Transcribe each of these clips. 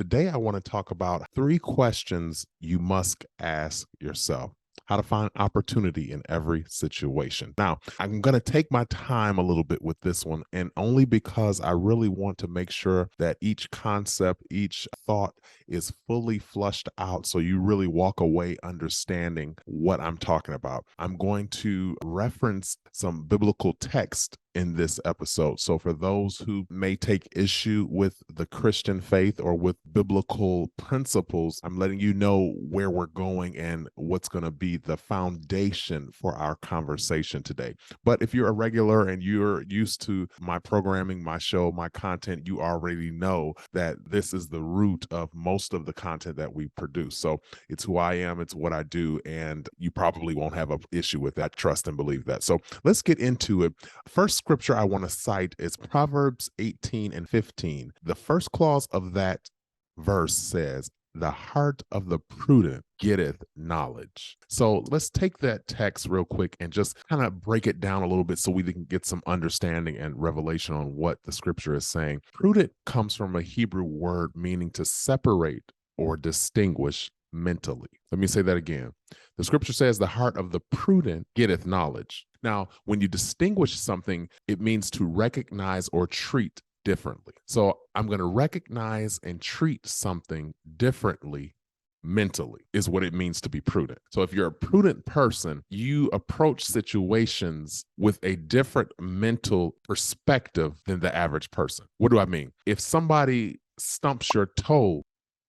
today I want to talk about 3 questions you must ask yourself. How to find opportunity in every situation. Now, I'm going to take my time a little bit with this one, and only because I really want to make sure that each concept, each thought is fully flushed out so you really walk away understanding what I'm talking about. I'm going to reference some biblical text in this episode. So for those who may take issue with the Christian faith or with biblical principles, I'm letting you know where we're going and what's going to be the foundation for our conversation today. But if you're a regular and you're used to my programming, my show, my content, you already know that this is the root of most of the content that we produce. So it's who I am, it's what I do, and you probably won't have an issue with that. Trust and believe that. So let's get into it. First scripture I want to cite is Proverbs 18:15. The first clause of that verse says, "The heart of the prudent getteth knowledge." So let's take that text real quick and just kind of break it down a little bit so we can get some understanding and revelation on what the scripture is saying. Prudent comes from a Hebrew word meaning to separate or distinguish mentally. Let me say that again. The scripture says the heart of the prudent getteth knowledge. Now, when you distinguish something, it means to recognize or treat differently. So I'm going to recognize and treat something differently mentally is what it means to be prudent. So if you're a prudent person, you approach situations with a different mental perspective than the average person. What do I mean? If somebody stumps your toe,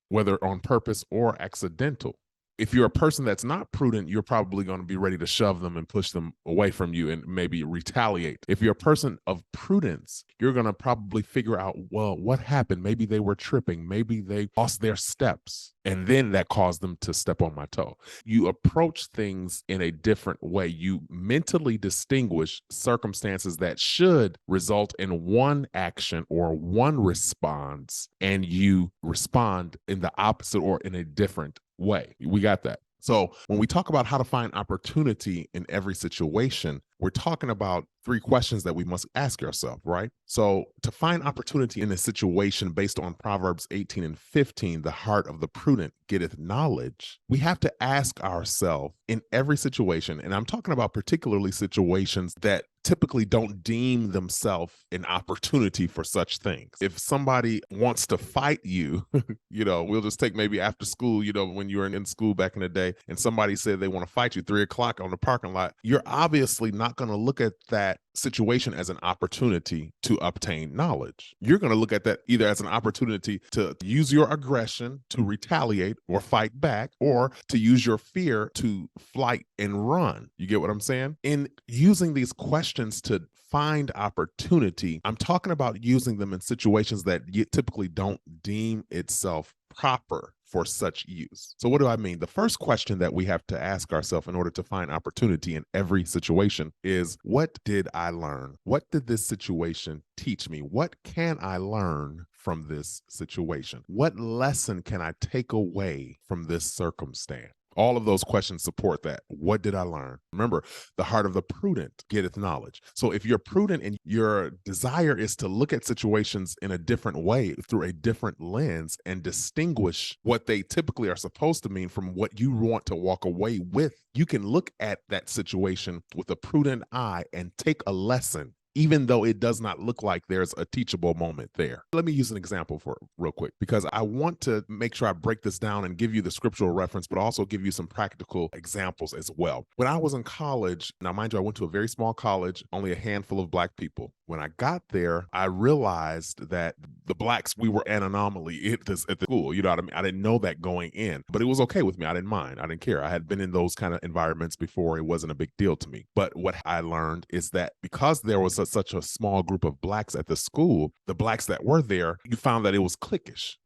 whether on purpose or accidental, if you're a person that's not prudent, you're probably going to be ready to shove them and push them away from you and maybe retaliate. If you're a person of prudence, you're going to probably figure out, well, what happened? Maybe they were tripping. Maybe they lost their steps. And then that caused them to step on my toe. You approach things in a different way. You mentally distinguish circumstances that should result in one action or one response, and you respond in the opposite or in a different way. We got that. So when we talk about how to find opportunity in every situation, we're talking about 3 questions that we must ask ourselves, right? So to find opportunity in a situation based on Proverbs 18:15, the heart of the prudent getteth knowledge, we have to ask ourselves in every situation, and I'm talking about particularly situations that typically don't deem themselves an opportunity for such things. If somebody wants to fight you, we'll just take maybe after school, when you were in school back in the day, and somebody said they want to fight you 3:00 on the parking lot, you're obviously not going to look at that situation as an opportunity to obtain knowledge. You're going to look at that either as an opportunity to use your aggression to retaliate or fight back, or to use your fear to flight and run. You get what I'm saying? In using these questions to find opportunity, I'm talking about using them in situations that you typically don't deem itself proper for such use. So what do I mean? The first question that we have to ask ourselves in order to find opportunity in every situation is, what did I learn? What did this situation teach me? What can I learn from this situation? What lesson can I take away from this circumstance? All of those questions support that. What did I learn? Remember, the heart of the prudent getteth knowledge. So if you're prudent and your desire is to look at situations in a different way, through a different lens, and distinguish what they typically are supposed to mean from what you want to walk away with, you can look at that situation with a prudent eye and take a lesson, even though it does not look like there's a teachable moment there. Let me use an example for it real quick, because I want to make sure I break this down and give you the scriptural reference, but also give you some practical examples as well. When I was in college, now mind you, I went to a very small college, only a handful of Black people. When I got there, I realized that the Blacks, we were an anomaly at the school. You know what I mean? I didn't know that going in, but it was okay with me. I didn't mind. I didn't care. I had been in those kind of environments before. It wasn't a big deal to me. But what I learned is that because there was such a small group of Blacks at the school, the Blacks that were there, you found that it was cliquish.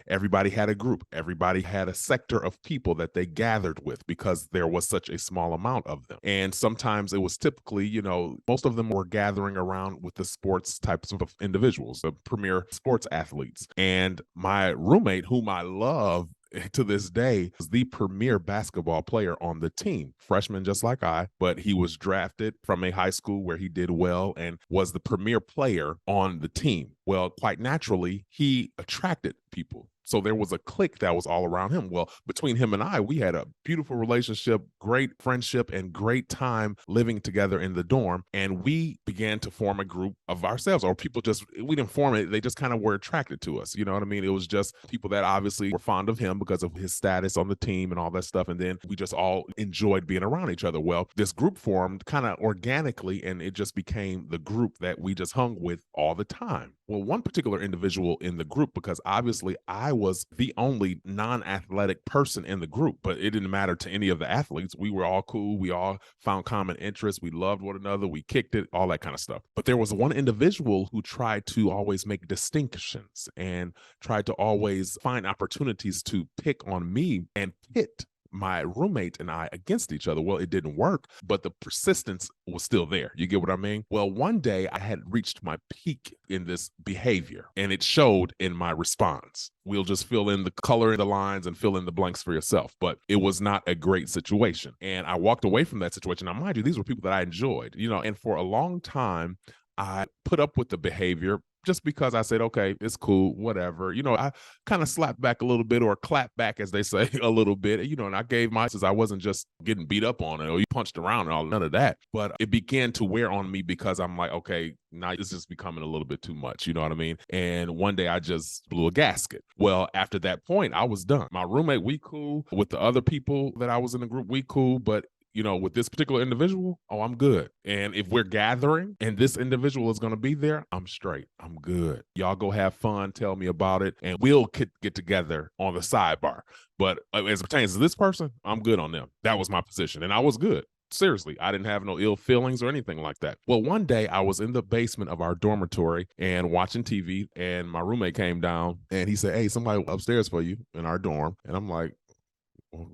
Everybody had a group. Everybody had a sector of people that they gathered with because there was such a small amount of them. And sometimes it was typically, most of them were gathering around with the sports types of individuals, the premier sports athletes. And my roommate, whom I love to this day, is the premier basketball player on the team, freshman just like I, but he was drafted from a high school where he did well and was the premier player on the team. Well, quite naturally, he attracted people. So there was a clique that was all around him. Well, between him and I, we had a beautiful relationship, great friendship, and great time living together in the dorm. And we began to form a group of ourselves, or people just, we didn't form it. They just kind of were attracted to us. You know what I mean? It was just people that obviously were fond of him because of his status on the team and all that stuff. And then we just all enjoyed being around each other. Well, this group formed kind of organically, and it just became the group that we just hung with all the time. Well, one particular individual in the group, because obviously I was the only non-athletic person in the group, but it didn't matter to any of the athletes. We were all cool. We all found common interests. We loved one another. We kicked it, all that kind of stuff. But there was one individual who tried to always make distinctions and tried to always find opportunities to pick on me and pit my roommate and I against each other. Well, it didn't work, but the persistence was still there. You get what I mean? Well, one day I had reached my peak in this behavior, and it showed in my response. We'll just fill in the color in the lines and fill in the blanks for yourself. But it was not a great situation. And I walked away from that situation. Now, mind you, these were people that I enjoyed, and for a long time, I put up with the behavior just because I said, okay, it's cool, whatever. I kind of slapped back a little bit, or clapped back, as they say, a little bit, and I gave my, since I wasn't just getting beat up on it or you punched around and all, none of that. But it began to wear on me because I'm like, okay, now it's just becoming a little bit too much. You know what I mean? And one day I just blew a gasket. Well, after that point, I was done. My roommate, we cool. With the other people that I was in the group, we cool. But with this particular individual, oh, I'm good. And if we're gathering and this individual is going to be there, I'm straight. I'm good. Y'all go have fun. Tell me about it. And we'll get together on the sidebar. But as it pertains to this person, I'm good on them. That was my position. And I was good. Seriously, I didn't have no ill feelings or anything like that. Well, one day I was in the basement of our dormitory and watching TV, and my roommate came down and he said, hey, somebody upstairs for you in our dorm. And I'm like,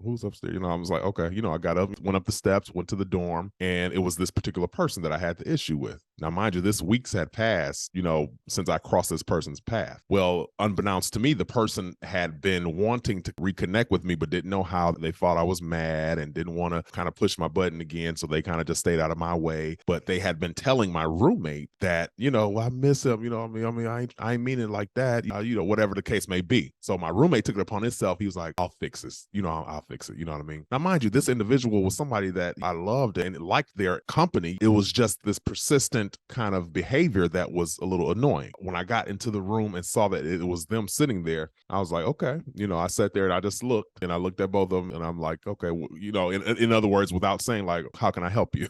who's upstairs? I was like, okay, I got up, went up the steps, went to the dorm, and it was this particular person that I had the issue with. Now, mind you, this weeks had passed, since I crossed this person's path. Well, unbeknownst to me, the person had been wanting to reconnect with me, but didn't know how. They thought I was mad and didn't want to kind of push my button again. So they kind of just stayed out of my way. But they had been telling my roommate that, I miss him, I ain't mean it like that, whatever the case may be. So my roommate took it upon himself. He was like, I'll fix this, I'll fix it. You know what I mean? Now, mind you, this individual was somebody that I loved and liked their company. It was just this persistent kind of behavior that was a little annoying. When I got into the room and saw that it was them sitting there, I was like, okay, I sat there and I just looked, and I looked at both of them, and I'm like, okay, in other words, without saying like, how can I help you?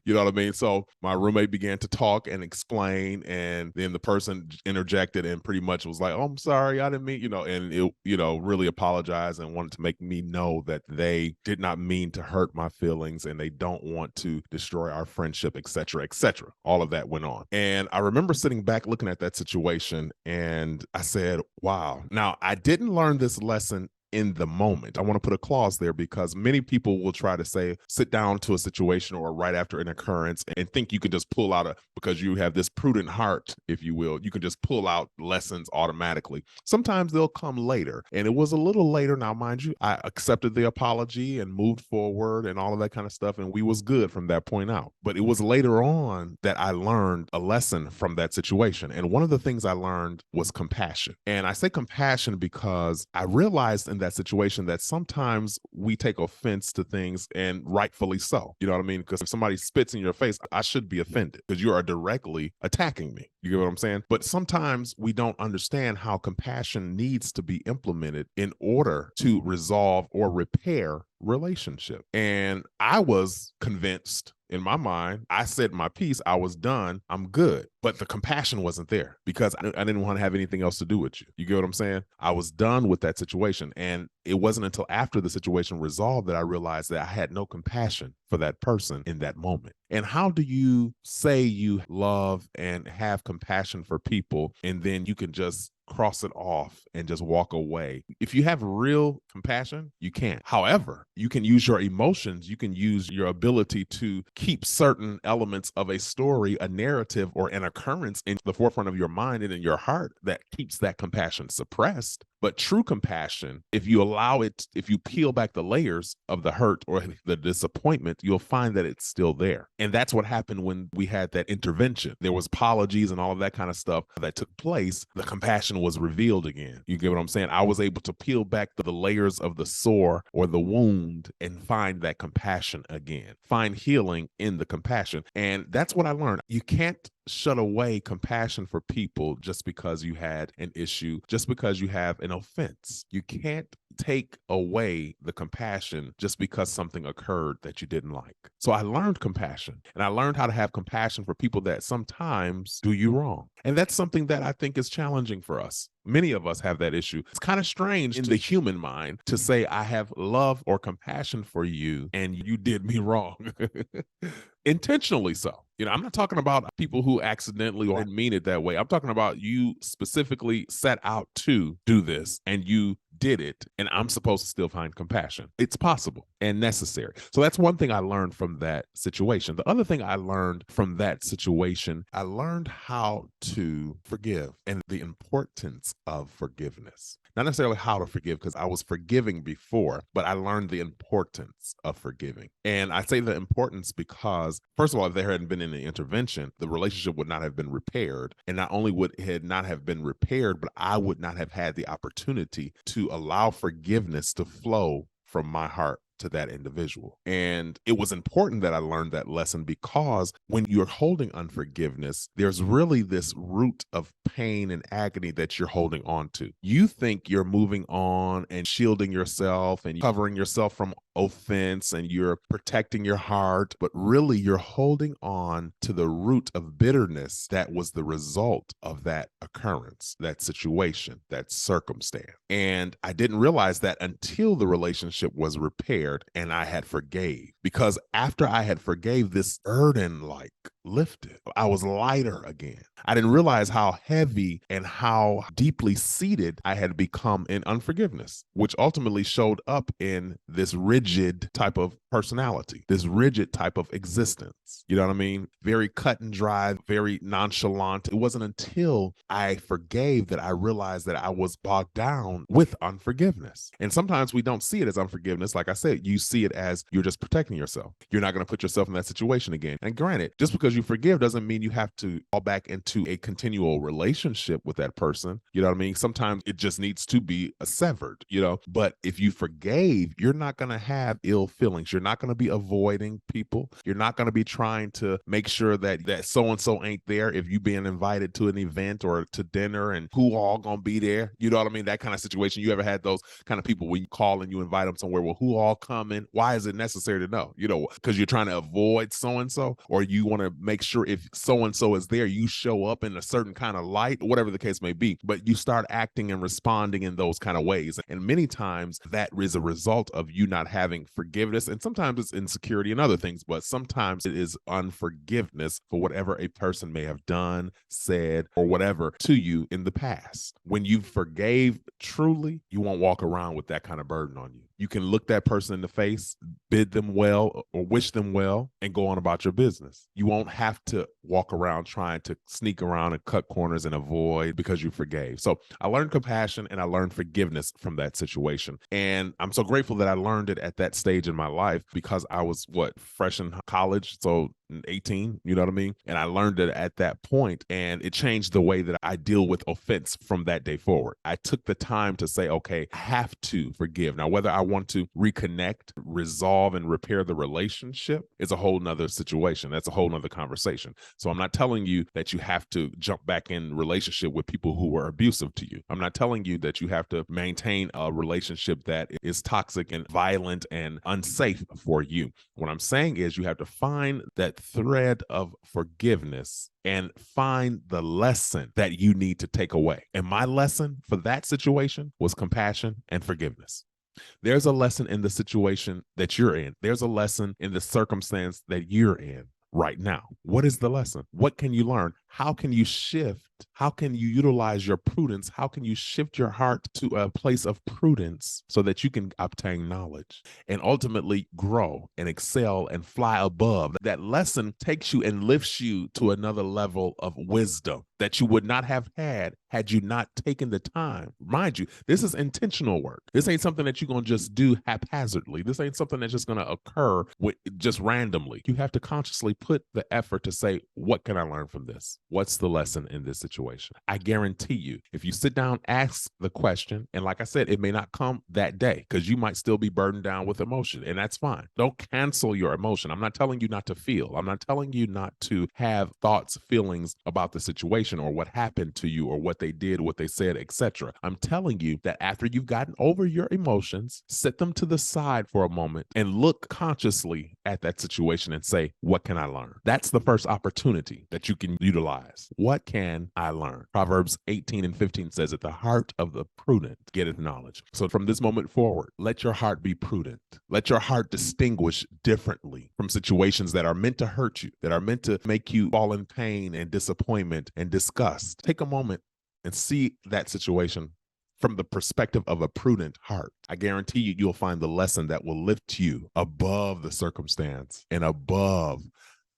You know what I mean? So my roommate began to talk and explain, and then the person interjected and pretty much was like, oh, I'm sorry, I didn't mean, and it, really apologized and wanted to make me know that they did not mean to hurt my feelings and they don't want to destroy our friendship, et cetera, et cetera. All of that went on. And I remember sitting back looking at that situation, and I said, wow. Now, I didn't learn this lesson in the moment. I want to put a clause there because many people will try to say, sit down to a situation or right after an occurrence and think you can just pull out because you have this prudent heart, if you will, you can just pull out lessons automatically. Sometimes they'll come later. And it was a little later. Now, mind you, I accepted the apology and moved forward and all of that kind of stuff. And we was good from that point out. But it was later on that I learned a lesson from that situation. And one of the things I learned was compassion. And I say compassion because I realized in that situation that sometimes we take offense to things, and rightfully so. You know what I mean? Because if somebody spits in your face, I should be offended because you are directly attacking me. You get what I'm saying? But sometimes we don't understand how compassion needs to be implemented in order to resolve or repair relationship. And I was convinced in my mind, I said my piece, I was done, I'm good. But the compassion wasn't there because I didn't want to have anything else to do with you. You get what I'm saying? I was done with that situation. And it wasn't until after the situation resolved that I realized that I had no compassion for that person in that moment. And how do you say you love and have compassion for people, and then you can just cross it off and just walk away? If you have real compassion, you can't. However, you can use your emotions. You can use your ability to keep certain elements of a story, a narrative, or an occurrence in the forefront of your mind and in your heart that keeps that compassion suppressed. But true compassion, if you allow it, if you peel back the layers of the hurt or the disappointment, you'll find that it's still there. And that's what happened when we had that intervention. There was apologies and all of that kind of stuff that took place. The compassion was revealed again. You get what I'm saying? I was able to peel back the layers of the sore or the wound and find that compassion again, find healing in the compassion. And that's what I learned. You can't shut away compassion for people just because you had an issue, just because you have an offense. You can't take away the compassion just because something occurred that you didn't like. So I learned compassion, and I learned how to have compassion for people that sometimes do you wrong. And that's something that I think is challenging for us. Many of us have that issue. It's kind of strange in the human mind to say, I have love or compassion for you and you did me wrong. Intentionally so. I'm not talking about people who accidentally or didn't mean it that way. I'm talking about you specifically set out to do this and you did it, and I'm supposed to still find compassion. It's possible and necessary. So that's one thing I learned from that situation. The other thing I learned from that situation, I learned how to forgive and the importance of forgiveness. Not necessarily how to forgive, because I was forgiving before, but I learned the importance of forgiving. And I say the importance because, first of all, if there hadn't been any intervention, the relationship would not have been repaired. And not only would it not have been repaired, but I would not have had the opportunity to allow forgiveness to flow from my heart to that individual. And it was important that I learned that lesson, because when you're holding unforgiveness, there's really this root of pain and agony that you're holding on to. You think you're moving on and shielding yourself and covering yourself from offense and you're protecting your heart, but really you're holding on to the root of bitterness that was the result of that occurrence, that situation, that circumstance. And I didn't realize that until the relationship was repaired and I had forgave, because after I had forgave, this burden lifted. I was lighter again. I didn't realize how heavy and how deeply seated I had become in unforgiveness, which ultimately showed up in this rigid type of personality, this rigid type of existence. You know what I mean? Very cut and dry, very nonchalant. It wasn't until I forgave that I realized that I was bogged down with unforgiveness. And sometimes we don't see it as unforgiveness. Like I said, you see it as you're just protecting yourself. You're not going to put yourself in that situation again. And granted, just because you forgive doesn't mean you have to fall back into a continual relationship with that person. You know what I mean? Sometimes it just needs to be severed, but if you forgave, you're not going to have ill feelings. You're not going to be avoiding people. You're not going to be trying to make sure that so-and-so ain't there if you being invited to an event or to dinner and who all going to be there. You know what I mean? That kind of situation. You ever had those kind of people when you call and you invite them somewhere? Well, who all coming? Why is it necessary to know? Because you're trying to avoid so-and-so, or you want to make sure if so-and-so is there, you show up in a certain kind of light, whatever the case may be, but you start acting and responding in those kind of ways. And many times that is a result of you not having forgiveness. And sometimes it's insecurity and other things, but sometimes it is unforgiveness for whatever a person may have done, said, or whatever to you in the past. When you forgave truly, you won't walk around with that kind of burden on you. You can look that person in the face, bid them well or wish them well, and go on about your business. You won't have to walk around trying to sneak around and cut corners and avoid because you forgave. So I learned compassion and I learned forgiveness from that situation. And I'm so grateful that I learned it at that stage in my life, because I was fresh in college. So 18, you know what I mean? And I learned it at that point, and it changed the way that I deal with offense from that day forward. I took the time to say, okay, I have to forgive. Now, whether I want to reconnect, resolve, and repair the relationship is a whole nother situation. That's a whole nother conversation. So I'm not telling you that you have to jump back in relationship with people who were abusive to you. I'm not telling you that you have to maintain a relationship that is toxic and violent and unsafe for you. What I'm saying is you have to find that thread of forgiveness and find the lesson that you need to take away. And my lesson for that situation was compassion and forgiveness. There's a lesson in the situation that you're in. There's a lesson in the circumstance that you're in right now. What is the lesson? What can you learn? how can you shift? How can you utilize your prudence? How can you shift your heart to a place of prudence so that you can obtain knowledge and ultimately grow and excel and fly above? That lesson takes you and lifts you to another level of wisdom that you would not have had you not taken the time. Mind you, this is intentional work. This ain't something that you're going to just do haphazardly. This ain't something that's just going to occur just randomly. You have to consciously put the effort to say, what can I learn from this? What's the lesson in this situation? I guarantee you, if you sit down, ask the question, and like I said, it may not come that day because you might still be burdened down with emotion, and that's fine. Don't cancel your emotion. I'm not telling you not to feel. I'm not telling you not to have thoughts, feelings about the situation or what happened to you or what they did, what they said, etc. I'm telling you that after you've gotten over your emotions, set them to the side for a moment and look consciously at that situation and say, what can I learn? That's the first opportunity that you can utilize. What can I learn? Proverbs 18:15 says that the heart of the prudent getteth knowledge. So from this moment forward, let your heart be prudent. Let your heart distinguish differently from situations that are meant to hurt you, that are meant to make you fall in pain and disappointment and disgust. Take a moment and see that situation from the perspective of a prudent heart. I guarantee you, you'll find the lesson that will lift you above the circumstance and above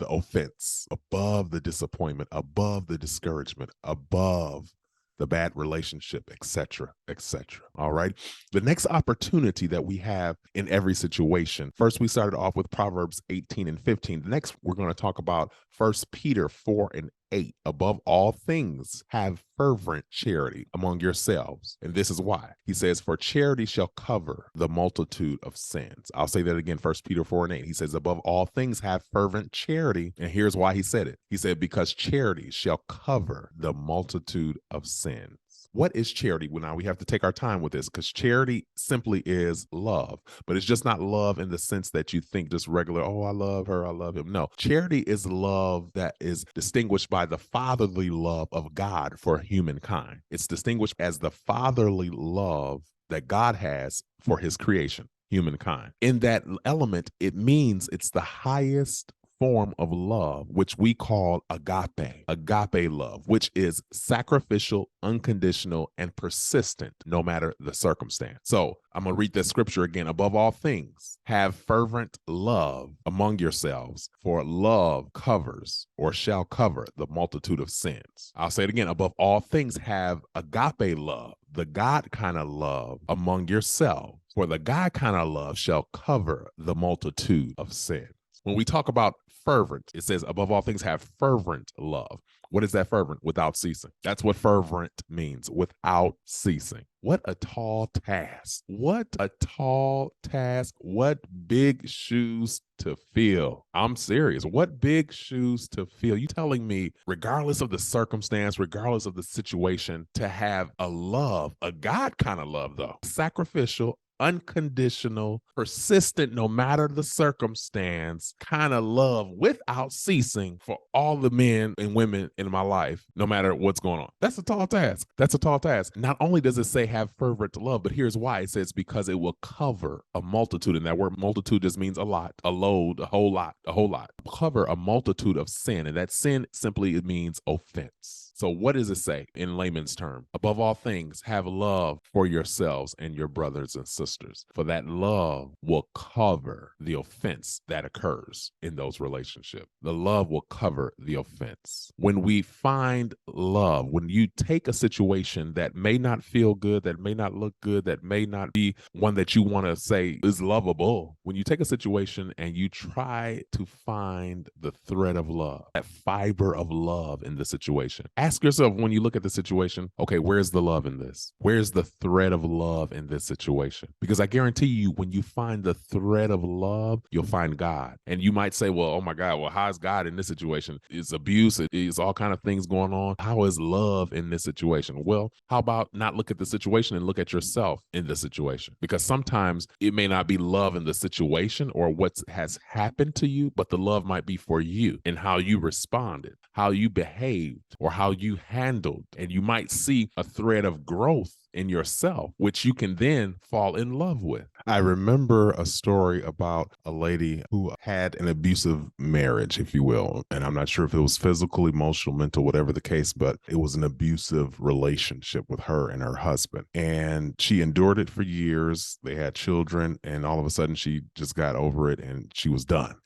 the offense, above the disappointment, above the discouragement, above the bad relationship, etc., etc. All right. The next opportunity that we have in every situation. First, we started off with Proverbs 18:15. Next, we're going to talk about 1 Peter 4:8. Above all things, have fervent charity among yourselves. And this is why. He says, for charity shall cover the multitude of sins. I'll say that again, 1 Peter 4:8. He says, above all things, have fervent charity. And here's why he said it. He said, because charity shall cover the multitude of sins. What is charity? Well, now we have to take our time with this because charity simply is love, but it's just not love in the sense that you think just regular, oh, I love her, I love him. No, charity is love that is distinguished by the fatherly love of God for humankind. It's distinguished as the fatherly love that God has for his creation, humankind. In that element, it means it's the highest form of love, which we call agape love, which is sacrificial, unconditional, and persistent no matter the circumstance. So I'm going to read that scripture again. Above all things, have fervent love among yourselves, for love covers or shall cover the multitude of sins. I'll say it again. Above all things, have agape love, the God kind of love among yourselves, for the God kind of love shall cover the multitude of sins. When we talk about fervent, it says above all things have fervent love. What is that fervent? Without ceasing. That's what fervent means, without ceasing. What a tall task. What a tall task. What big shoes to fill. I'm serious. What big shoes to fill. You telling me, regardless of the circumstance, regardless of the situation, to have a love, a God kind of love though, sacrificial, unconditional, persistent, no matter the circumstance, kind of love without ceasing for all the men and women in my life, no matter what's going on. That's a tall task. That's a tall task. Not only does it say have fervent love, but here's why. It says because it will cover a multitude. And that word multitude just means a lot, a load, a whole lot, a whole lot. Cover a multitude of sin. And that sin simply it means offense. So what does it say in layman's term? Above all things, have love for yourselves and your brothers and sisters, for that love will cover the offense that occurs in those relationships. The love will cover the offense. When we find love, when you take a situation that may not feel good, that may not look good, that may not be one that you want to say is lovable, when you take a situation and you try to find the thread of love, that fiber of love in the situation, ask yourself when you look at the situation, okay, where's the love in this? Where's the thread of love in this situation? Because I guarantee you, when you find the thread of love, you'll find God. And you might say, well, oh my God, well, how is God in this situation? It's abuse. It's all kind of things going on. How is love in this situation? Well, how about not look at the situation and look at yourself in the situation? Because sometimes it may not be love in the situation or what has happened to you, but the love might be for you and how you responded, how you behaved, or how you handled. And you might see a thread of growth in yourself, which you can then fall in love with. I remember a story about a lady who had an abusive marriage, if you will. And I'm not sure if it was physical, emotional, mental, whatever the case, but it was an abusive relationship with her and her husband. And she endured it for years. They had children, and all of a sudden she just got over it and she was done,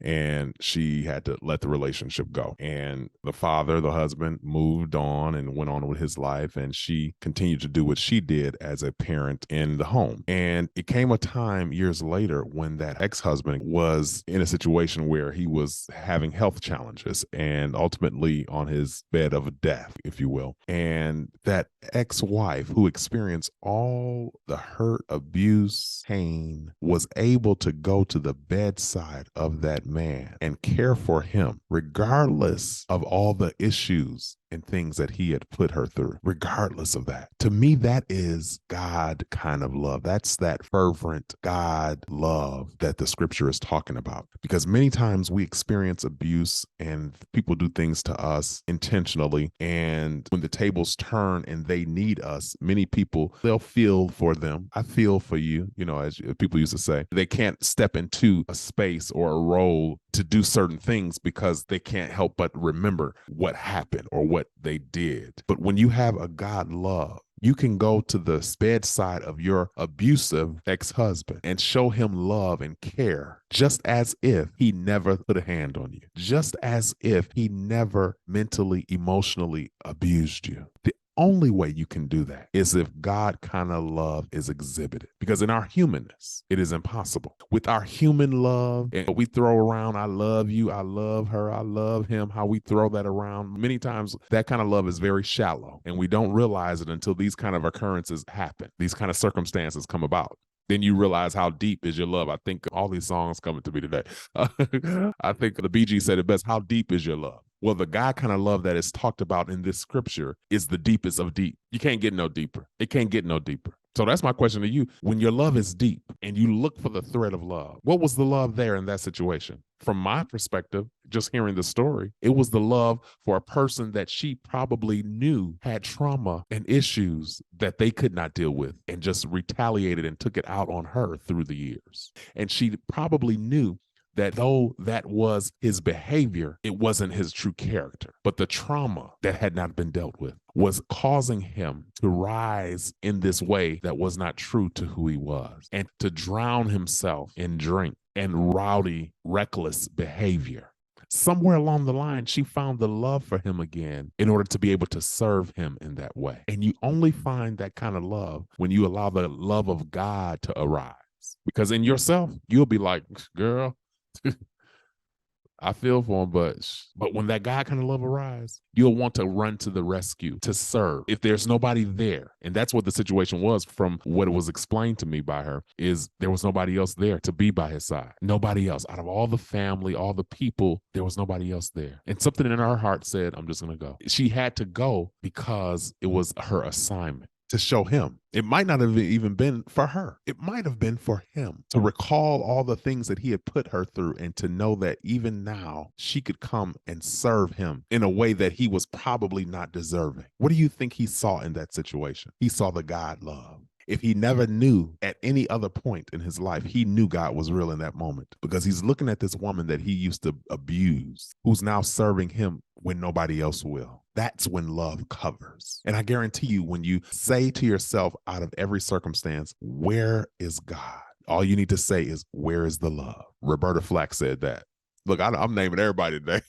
and she had to let the relationship go. And the father, the husband, moved on and went on with his life. And she continued to do what she did as a parent in the home. And it came a time years later when that ex-husband was in a situation where he was having health challenges and ultimately on his bed of death, if you will. And that ex-wife, who experienced all the hurt, abuse, pain, was able to go to the bedside of that man and care for him, regardless of all the issues and things that he had put her through, regardless of that. To me, that is God kind of love. That's that fervent God love that the scripture is talking about. Because many times we experience abuse and people do things to us intentionally. And when the tables turn and they need us, many people, they'll feel for them. I feel for you, as people used to say. They can't step into a space or a role to do certain things because they can't help but remember what happened or what they did. But when you have a God love, you can go to the bedside of your abusive ex-husband and show him love and care, just as if he never put a hand on you, just as if he never mentally, emotionally abused you. The only way you can do that is if God kind of love is exhibited, because in our humanness, it is impossible. With our human love, and we throw around, I love you, I love her, I love him, how we throw that around. Many times that kind of love is very shallow, and we don't realize it until these kind of occurrences happen. These kind of circumstances come about. Then you realize how deep is your love. I think all these songs coming to me today. I think the Bee Gees said it best. How deep is your love? Well, the God kind of love that is talked about in this scripture is the deepest of deep. You can't get no deeper. It can't get no deeper. So that's my question to you. When your love is deep and you look for the thread of love, what was the love there in that situation? From my perspective, just hearing the story, it was the love for a person that she probably knew had trauma and issues that they could not deal with and just retaliated and took it out on her through the years. And she probably knew that though that was his behavior, it wasn't his true character. But the trauma that had not been dealt with was causing him to rise in this way that was not true to who he was, and to drown himself in drink and rowdy, reckless behavior. Somewhere along the line, she found the love for him again in order to be able to serve him in that way. And you only find that kind of love when you allow the love of God to arise. Because in yourself, you'll be like, girl, I feel for him, but when that God kind of love arises, you'll want to run to the rescue, to serve. If there's nobody there, and that's what the situation was from what was explained to me by her, is there was nobody else there to be by his side. Nobody else. Out of all the family, all the people, there was nobody else there. And something in her heart said, I'm just going to go. She had to go because it was her assignment to show him. It might not have even been for her. It might have been for him to recall all the things that he had put her through and to know that even now she could come and serve him in a way that he was probably not deserving. What do you think he saw in that situation? He saw the God love. If he never knew at any other point in his life, he knew God was real in that moment, because he's looking at this woman that he used to abuse, who's now serving him when nobody else will. That's when love covers. And I guarantee you, when you say to yourself out of every circumstance, where is God? All you need to say is, where is the love? Roberta Flack said that. Look, I'm naming everybody today.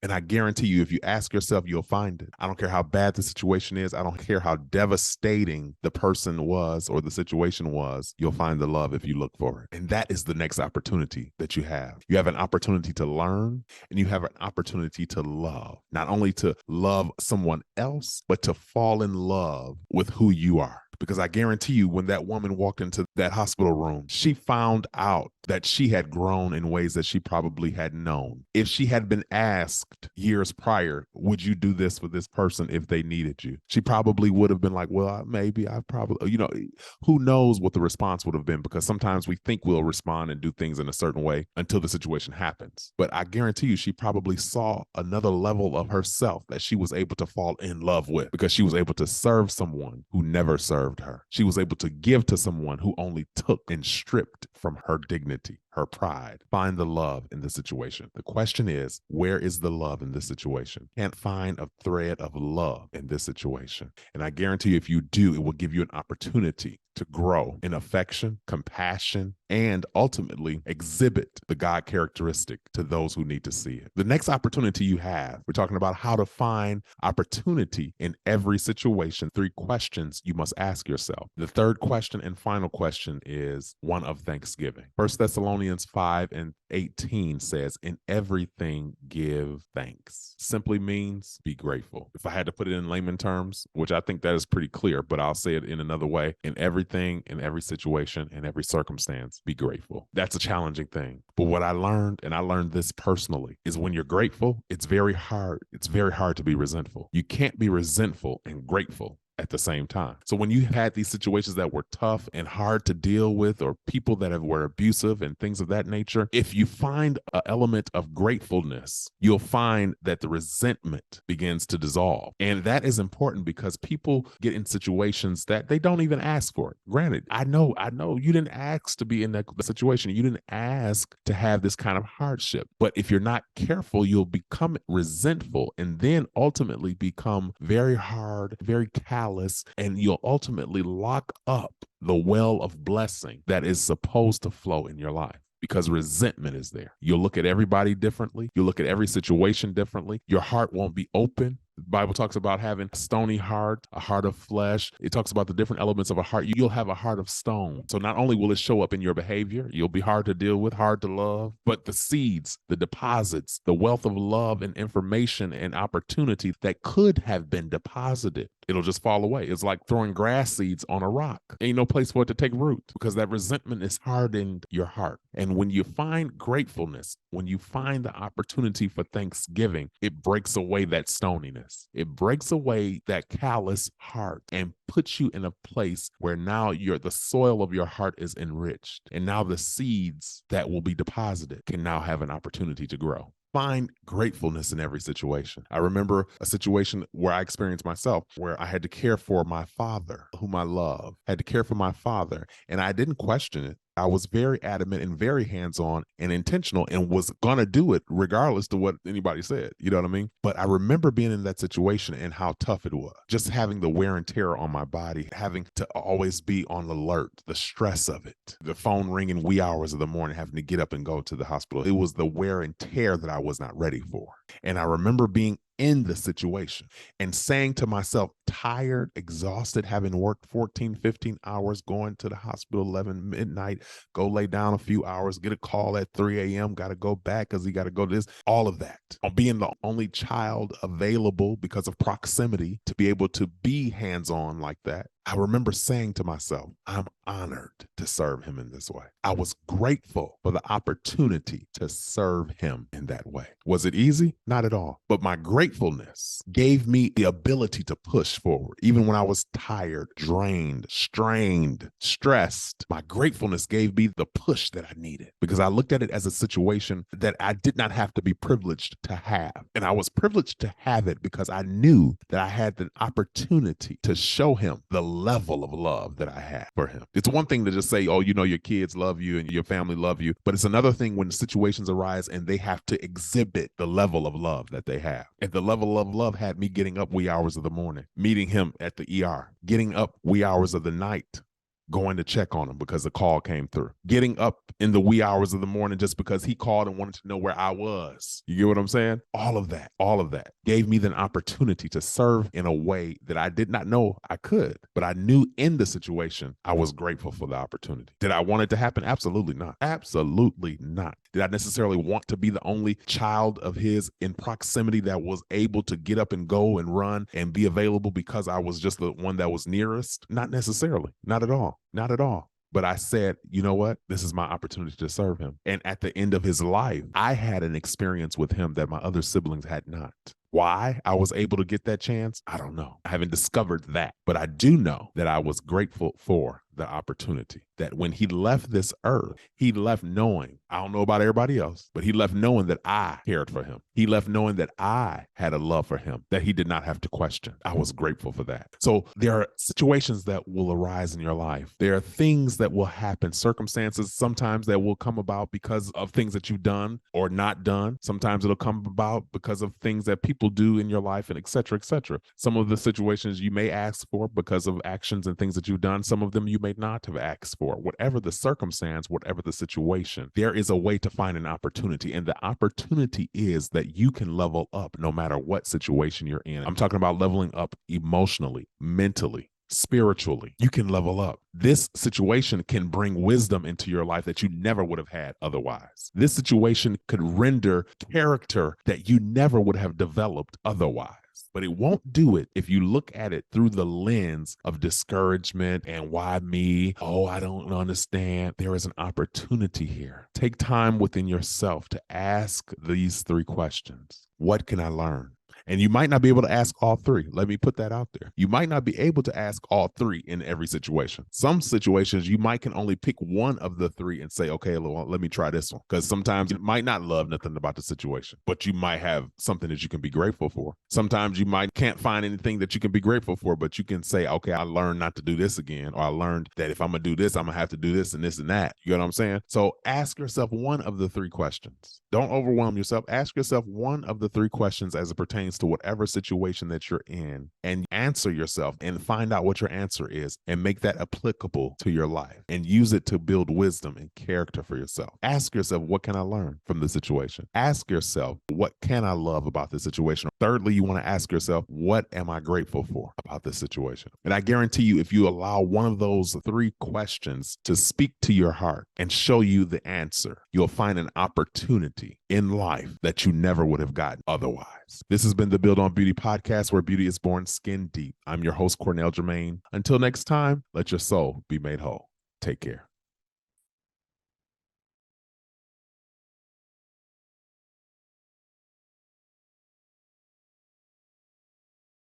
And I guarantee you, if you ask yourself, you'll find it. I don't care how bad the situation is. I don't care how devastating the person was or the situation was. You'll find the love if you look for it. And that is the next opportunity that you have. You have an opportunity to learn, and you have an opportunity to love. Not only to love someone else, but to fall in love with who you are. Because I guarantee you, when that woman walked into that hospital room, she found out that she had grown in ways that she probably hadn't known. If she had been asked years prior, would you do this for this person if they needed you? She probably would have been like, well, maybe I probably, who knows what the response would have been, because sometimes we think we'll respond and do things in a certain way until the situation happens. But I guarantee you, she probably saw another level of herself that she was able to fall in love with, because she was able to serve someone who never served served her. She was able to give to someone who only took and stripped from her dignity, her pride. Find the love in the situation. The question is, where is the love in this situation? Can't find a thread of love in this situation. And I guarantee you, if you do, it will give you an opportunity to grow in affection, compassion, and ultimately exhibit the God characteristic to those who need to see it. The next opportunity you have, we're talking about how to find opportunity in every situation. 3 questions you must ask yourself. The third question and final question is one of thanksgiving. 1 Thessalonians 5:18 says, in everything give thanks. Simply means be grateful. If I had to put it in layman terms, which I think that is pretty clear, but I'll say it in another way, in everything, in every situation, in every circumstance, be grateful. That's a challenging thing. But what I learned, and I learned this personally, is when you're grateful, it's very hard. It's very hard to be resentful. You can't be resentful and grateful at the same time. So when you had these situations that were tough and hard to deal with, or people that were abusive and things of that nature, if you find an element of gratefulness, you'll find that the resentment begins to dissolve. And that is important because people get in situations that they don't even ask for it. Granted, I know you didn't ask to be in that situation. You didn't ask to have this kind of hardship. But if you're not careful, you'll become resentful and then ultimately become very hard, very callous, and you'll ultimately lock up the well of blessing that is supposed to flow in your life. Because resentment is there. You'll look at everybody differently. You'll look at every situation differently. Your heart won't be open. The Bible talks about having a stony heart, a heart of flesh. It talks about the different elements of a heart. You'll have a heart of stone. So not only will it show up in your behavior, you'll be hard to deal with, hard to love, but the seeds, the deposits, the wealth of love and information and opportunity that could have been deposited, it'll just fall away. It's like throwing grass seeds on a rock. Ain't no place for it to take root because that resentment has hardened your heart. And when you find gratefulness, when you find the opportunity for thanksgiving, it breaks away that stoniness. It breaks away that callous heart and puts you in a place where now the soil of your heart is enriched. And now the seeds that will be deposited can now have an opportunity to grow. Find gratefulness in every situation. I remember a situation where I experienced myself where I had to care for my father, whom I love, had to care for my father, and I didn't question it. I was very adamant and very hands-on and intentional and was going to do it regardless to what anybody said. You know what I mean? But I remember being in that situation and how tough it was. Just having the wear and tear on my body, having to always be on alert, the stress of it, the phone ringing wee hours of the morning, having to get up and go to the hospital. It was the wear and tear that I was not ready for. And I remember being in the situation and saying to myself, tired, exhausted, having worked 14, 15 hours, going to the hospital 11 midnight, go lay down a few hours, get a call at 3 a.m., got to go back because he got to go to this, all of that. Being the only child available because of proximity to be able to be hands-on like that. I remember saying to myself, I'm honored to serve him in this way. I was grateful for the opportunity to serve him in that way. Was it easy? Not at all. But my gratefulness gave me the ability to push forward. Even when I was tired, drained, strained, stressed, my gratefulness gave me the push that I needed because I looked at it as a situation that I did not have to be privileged to have. And I was privileged to have it because I knew that I had the opportunity to show him the level of love that I had for him. It's one thing to just say, oh, you know, your kids love you and your family love you, but it's another thing when situations arise and they have to exhibit the level of love that they have. And the level of love had me getting up wee hours of the morning, meeting him at the ER, getting up wee hours of the night, going to check on him because the call came through, getting up in the wee hours of the morning just because he called and wanted to know where I was. You get what I'm saying? All of that gave me the opportunity to serve in a way that I did not know I could, but I knew in the situation, I was grateful for the opportunity. Did I want it to happen? Absolutely not. Absolutely not. Did I necessarily want to be the only child of his in proximity that was able to get up and go and run and be available because I was just the one that was nearest? Not necessarily. Not at all. Not at all. But I said, you know what? This is my opportunity to serve him. And at the end of his life, I had an experience with him that my other siblings had not. Why I was able to get that chance, I don't know. I haven't discovered that. But I do know that I was grateful for the opportunity. That when he left this earth, he left knowing, I don't know about everybody else, but he left knowing that I cared for him. He left knowing that I had a love for him that he did not have to question. I was grateful for that. So there are situations that will arise in your life. There are things that will happen, circumstances sometimes that will come about because of things that you've done or not done. Sometimes it'll come about because of things that people do in your life, and et cetera, et cetera. Some of the situations you may ask for because of actions and things that you've done. Some of them you may not have asked for. Whatever the circumstance, whatever the situation, there is a way to find an opportunity. And the opportunity is that you can level up no matter what situation you're in. I'm talking about leveling up emotionally, mentally, spiritually. You can level up. This situation can bring wisdom into your life that you never would have had otherwise. This situation could render character that you never would have developed otherwise. But it won't do it if you look at it through the lens of discouragement and why me? Oh, I don't understand. There is an opportunity here. Take time within yourself to ask these 3 questions. What can I learn? And you might not be able to ask all 3. Let me put that out there. You might not be able to ask all 3 in every situation. Some situations you might can only pick one of the 3 and say, okay, well, let me try this one. Because sometimes you might not love nothing about the situation, but you might have something that you can be grateful for. Sometimes you can't find anything that you can be grateful for, but you can say, okay, I learned not to do this again, or I learned that if I'm going to do this, I'm going to have to do this and this and that. You know what I'm saying? So ask yourself one of the 3 questions. Don't overwhelm yourself. Ask yourself one of the 3 questions as it pertains to whatever situation that you're in, and answer yourself and find out what your answer is and make that applicable to your life and use it to build wisdom and character for yourself. Ask yourself, what can I learn from the situation? Ask yourself, what can I love about this situation? Thirdly, you want to ask yourself, what am I grateful for about this situation? And I guarantee you, if you allow one of those 3 questions to speak to your heart and show you the answer, you'll find an opportunity in life that you never would have gotten otherwise. This has been the Build on Beauty podcast, where beauty is born skin deep. I'm your host, Cornell Jermaine. Until next time, let your soul be made whole. Take care.